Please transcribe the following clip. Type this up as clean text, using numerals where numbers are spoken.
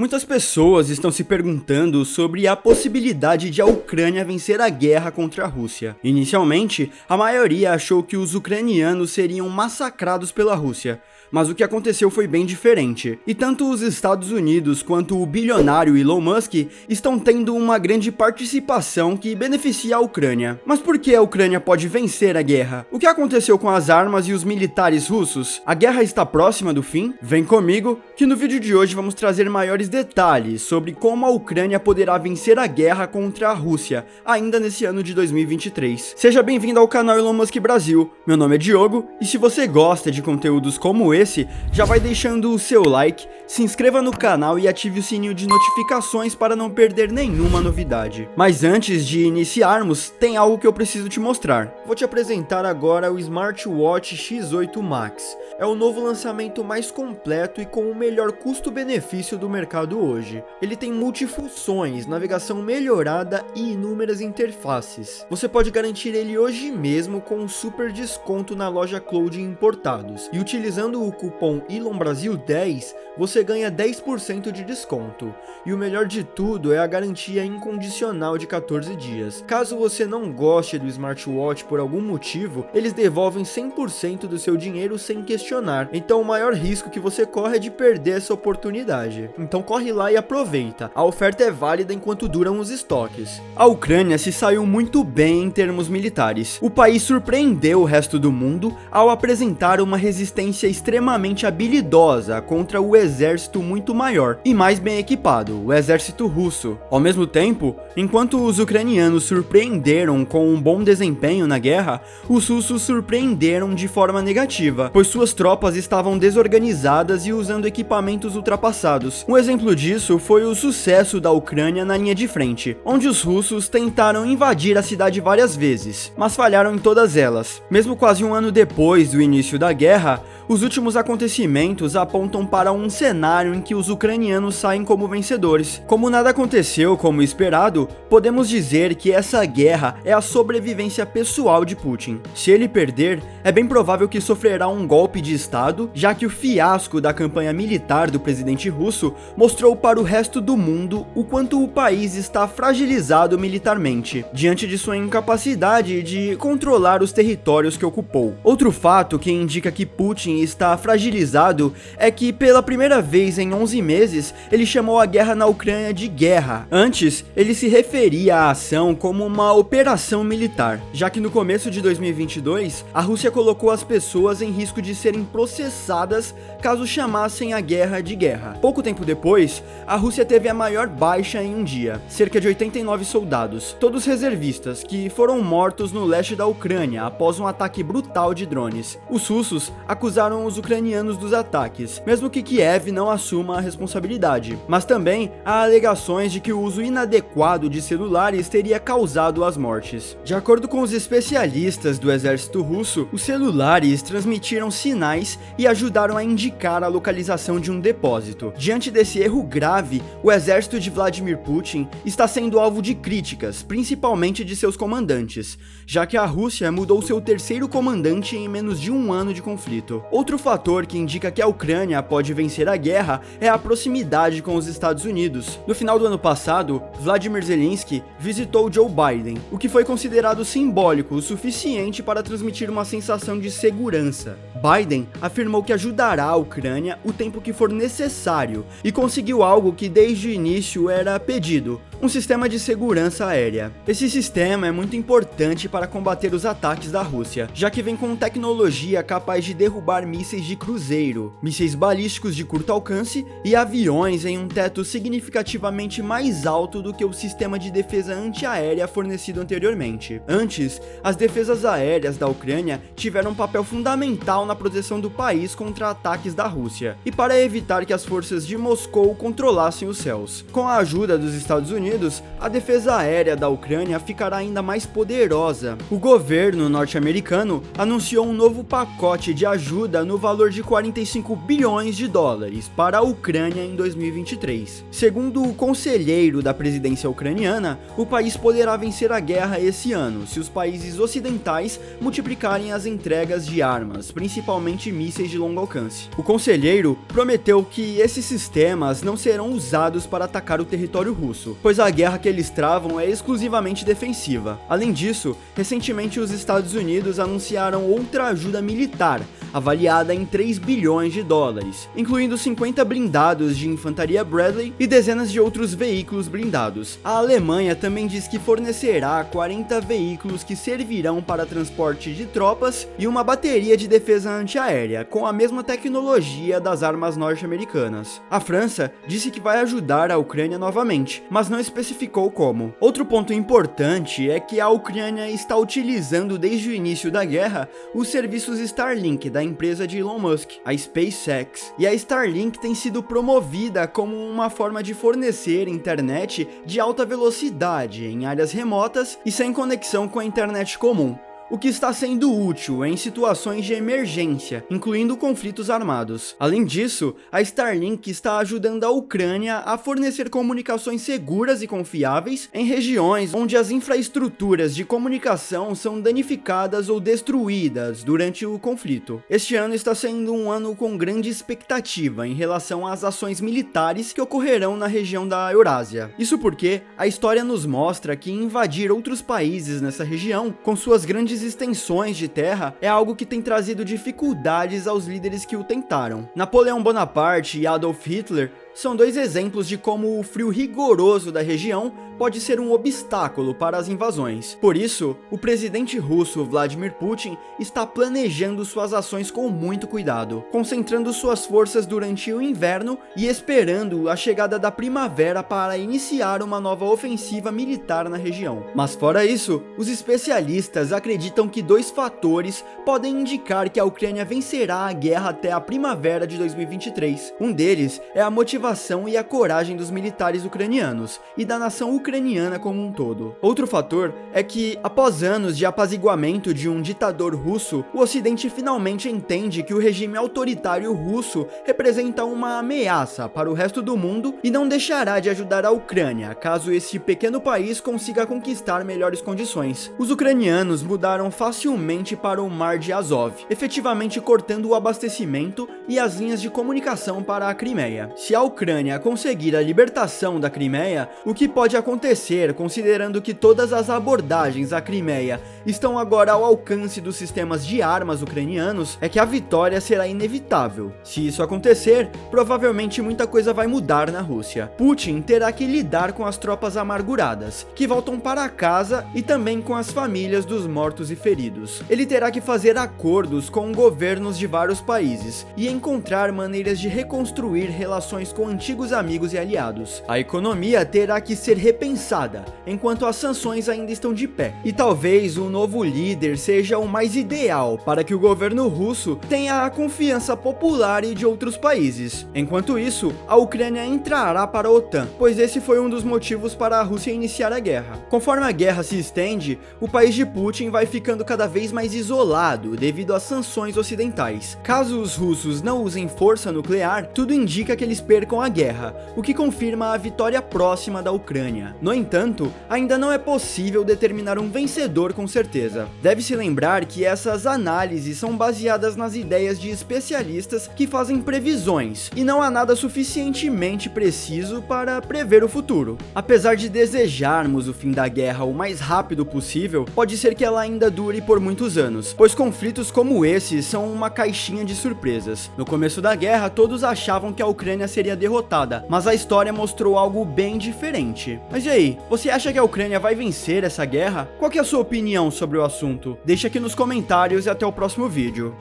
Muitas pessoas estão se perguntando sobre a possibilidade de a Ucrânia vencer a guerra contra a Rússia. Inicialmente, a maioria achou que os ucranianos seriam massacrados pela Rússia, mas o que aconteceu foi bem diferente. E tanto os Estados Unidos quanto o bilionário Elon Musk estão tendo uma grande participação que beneficia a Ucrânia. Mas por que a Ucrânia pode vencer a guerra? O que aconteceu com as armas e os militares russos? A guerra está próxima do fim? Vem comigo, que no vídeo de hoje vamos trazer maiores detalhes sobre como a Ucrânia poderá vencer a guerra contra a Rússia, ainda nesse ano de 2023. Seja bem-vindo ao canal Elon Musk Brasil, meu nome é Diogo, e se você gosta de conteúdos como esse, já vai deixando o seu like, se inscreva no canal e ative o sininho de notificações para não perder nenhuma novidade. Mas antes de iniciarmos, tem algo que eu preciso te mostrar. Vou te apresentar agora o Smartwatch X8 Max. É o novo lançamento mais completo e com o melhor custo-benefício do mercado hoje. Ele tem multifunções, navegação melhorada e inúmeras interfaces. Você pode garantir ele hoje mesmo com um super desconto na loja Cloud Importados. E utilizando o cupom ELONBRASIL10, você ganha 10% de desconto. E o melhor de tudo é a garantia incondicional de 14 dias. Caso você não goste do smartwatch por algum motivo, eles devolvem 100% do seu dinheiro sem questionar. Então o maior risco que você corre é de perder essa oportunidade. Então corre lá e aproveita. A oferta é válida enquanto duram os estoques. A Ucrânia se saiu muito bem em termos militares. O país surpreendeu o resto do mundo ao apresentar uma resistência extremamente habilidosa contra o exército muito maior e mais bem equipado, o exército russo. Ao mesmo tempo, enquanto os ucranianos surpreenderam com um bom desempenho na guerra, os russos surpreenderam de forma negativa, pois suas tropas estavam desorganizadas e usando equipamentos ultrapassados. Um exemplo disso foi o sucesso da Ucrânia na linha de frente, onde os russos tentaram invadir a cidade várias vezes, mas falharam em todas elas. Mesmo quase um ano depois do início da guerra, os últimos acontecimentos apontam para um cenário em que os ucranianos saem como vencedores. Como nada aconteceu como esperado, podemos dizer que essa guerra é a sobrevivência pessoal de Putin. Se ele perder, é bem provável que sofrerá um golpe de estado, já que o fiasco da campanha militar do presidente russo mostrou para o resto do mundo o quanto o país está fragilizado militarmente, diante de sua incapacidade de controlar os territórios que ocupou. Outro fato que indica que Putin está fragilizado é que pela primeira vez em 11 meses, ele chamou a guerra na Ucrânia de guerra. Antes, ele se referia à ação como uma operação militar, já que no começo de 2022, a Rússia colocou as pessoas em risco de serem processadas caso chamassem a guerra de guerra. Pouco tempo depois, a Rússia teve a maior baixa em um dia, cerca de 89 soldados, todos reservistas, que foram mortos no leste da Ucrânia após um ataque brutal de drones. Os russos acusaram os ucranianos dos ataques, mesmo que Kiev não assuma a responsabilidade. Mas também há alegações de que o uso inadequado de celulares teria causado as mortes. De acordo com os especialistas do exército russo, os celulares transmitiram sinais e ajudaram a indicar a localização de um depósito. Diante desse erro grave, o exército de Vladimir Putin está sendo alvo de críticas, principalmente de seus comandantes, já que a Rússia mudou seu terceiro comandante em menos de um ano de conflito. Outro fator que indica que a Ucrânia pode vencer a guerra é a proximidade com os Estados Unidos. No final do ano passado, Vladimir Zelensky visitou Joe Biden, o que foi considerado simbólico o suficiente para transmitir uma sensação de segurança. Biden afirmou que ajudará a Ucrânia o tempo que for necessário e conseguiu algo que desde o início era pedido: um sistema de segurança aérea. Esse sistema é muito importante para combater os ataques da Rússia, já que vem com tecnologia capaz de derrubar mísseis de cruzeiro, mísseis balísticos de curto alcance e aviões em um teto significativamente mais alto do que o sistema de defesa antiaérea fornecido anteriormente. Antes, as defesas aéreas da Ucrânia tiveram um papel fundamental na proteção do país contra ataques da Rússia e para evitar que as forças de Moscou controlassem os céus. Com a ajuda dos Estados Unidos, Unidos, a defesa aérea da Ucrânia ficará ainda mais poderosa. O governo norte-americano anunciou um novo pacote de ajuda no valor de 45 bilhões de dólares para a Ucrânia em 2023. Segundo o conselheiro da presidência ucraniana, o país poderá vencer a guerra esse ano se os países ocidentais multiplicarem as entregas de armas, principalmente mísseis de longo alcance. O conselheiro prometeu que esses sistemas não serão usados para atacar o território russo, pois a guerra que eles travam é exclusivamente defensiva. Além disso, recentemente os Estados Unidos anunciaram outra ajuda militar, avaliada em 3 bilhões de dólares, incluindo 50 blindados de infantaria Bradley e dezenas de outros veículos blindados. A Alemanha também diz que fornecerá 40 veículos que servirão para transporte de tropas e uma bateria de defesa antiaérea, com a mesma tecnologia das armas norte-americanas. A França disse que vai ajudar a Ucrânia novamente, mas não especificou como. Outro ponto importante é que a Ucrânia está utilizando desde o início da guerra os serviços Starlink da empresa de Elon Musk, a SpaceX, e a Starlink tem sido promovida como uma forma de fornecer internet de alta velocidade em áreas remotas e sem conexão com a internet comum, o que está sendo útil em situações de emergência, incluindo conflitos armados. Além disso, a Starlink está ajudando a Ucrânia a fornecer comunicações seguras e confiáveis em regiões onde as infraestruturas de comunicação são danificadas ou destruídas durante o conflito. Este ano está sendo um ano com grande expectativa em relação às ações militares que ocorrerão na região da Eurásia. Isso porque a história nos mostra que invadir outros países nessa região, com suas grandes extensões de terra, é algo que tem trazido dificuldades aos líderes que o tentaram. Napoleão Bonaparte e Adolf Hitler são dois exemplos de como o frio rigoroso da região pode ser um obstáculo para as invasões. Por isso, o presidente russo Vladimir Putin está planejando suas ações com muito cuidado, concentrando suas forças durante o inverno e esperando a chegada da primavera para iniciar uma nova ofensiva militar na região. Mas fora isso, os especialistas acreditam que dois fatores podem indicar que a Ucrânia vencerá a guerra até a primavera de 2023. Um deles é a motivação e a coragem dos militares ucranianos e da nação ucraniana como um todo. Outro fator é que, após anos de apaziguamento de um ditador russo, o Ocidente finalmente entende que o regime autoritário russo representa uma ameaça para o resto do mundo e não deixará de ajudar a Ucrânia caso esse pequeno país consiga conquistar melhores condições. Os ucranianos mudaram facilmente para o Mar de Azov, efetivamente cortando o abastecimento e as linhas de comunicação para a Crimeia. Se a Ucrânia conseguir a libertação da Crimeia, o que pode acontecer considerando que todas as abordagens à Crimeia estão agora ao alcance dos sistemas de armas ucranianos, é que a vitória será inevitável. Se isso acontecer, provavelmente muita coisa vai mudar na Rússia. Putin terá que lidar com as tropas amarguradas, que voltam para casa, e também com as famílias dos mortos e feridos. Ele terá que fazer acordos com governos de vários países e encontrar maneiras de reconstruir relações com antigos amigos e aliados. A economia terá que ser repensada, enquanto as sanções ainda estão de pé. E talvez um novo líder seja o mais ideal para que o governo russo tenha a confiança popular e de outros países. Enquanto isso, a Ucrânia entrará para a OTAN, pois esse foi um dos motivos para a Rússia iniciar a guerra. Conforme a guerra se estende, o país de Putin vai ficando cada vez mais isolado devido às sanções ocidentais. Caso os russos não usem força nuclear, tudo indica que eles percam a guerra, o que confirma a vitória próxima da Ucrânia. No entanto, ainda não é possível determinar um vencedor com certeza. Deve-se lembrar que essas análises são baseadas nas ideias de especialistas que fazem previsões, e não há nada suficientemente preciso para prever o futuro. Apesar de desejarmos o fim da guerra o mais rápido possível, pode ser que ela ainda dure por muitos anos, pois conflitos como esse são uma caixinha de surpresas. No começo da guerra, todos achavam que a Ucrânia seria derrotada, mas a história mostrou algo bem diferente. Mas e aí, você acha que a Ucrânia vai vencer essa guerra? Qual que é a sua opinião sobre o assunto? Deixa aqui nos comentários e até o próximo vídeo.